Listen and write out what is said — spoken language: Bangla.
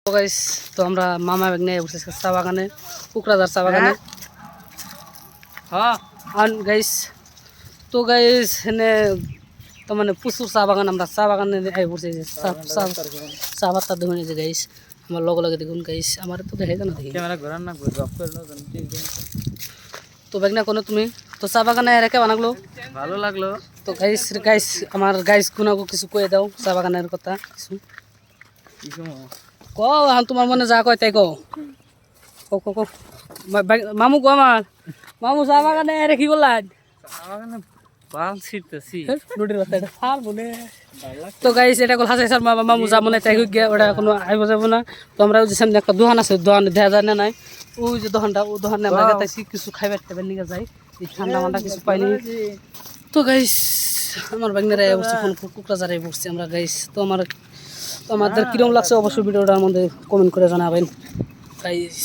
তো গাইস তো আমরা মামা ব্যাগ নিয়ে বসেছি চা বাগানে, কুকরাদার চা বাগানে। হ্যাঁ আর গাইস তো গাইস এনে তো মানে প্রচুর চা বাগান, আমরা চা বাগানে বসে চা পাতা দেখুন যে গাইস আমার লগে লগে দেখুন গাইস, আমার তো দেখাই না দেখি ক্যামেরা ঘোরান না ড্রপ করে নাও। তো ব্যাগ না কোনো তুমি তো চা বাগানে রেখে বানাগলো ভালো লাগলো। তো গাইস গাইস আমার গাইস গুনাগো কিছু কয়ে দাও চা বাগানের কথা কিছু ক, তোমার মনে যা কয় তাই কও। মামু কো আমার মামু চা বাগানে রেখি বললাম বাল ছিটতেছি রুটির কথা এটা সার বলে। তো গাইস এটা কল হাসাই স্যার মামু যা মনে তাই গিয়া ওটা কোনো আইব যাব না। তো আমরা ওই যে সামনে একটা দোকান আছে, দোকান দেখা যায় না নাই, ওই যে দোকানটা ও দোকানে আমরা গেছি কিছু খাইবার টাইবার নিয়ে যাই, এই ঠান্ডা মান্ডা কিছু পাইনি। তো গাইস আমার বাগনারে বসছে ফোন কুকরাজারে বসছি আমরা গাইস। তো আমাদের কিরম লাগছে অবশ্যই ভিডিওটার মধ্যে কমেন্ট করে জানাবেন গাইস।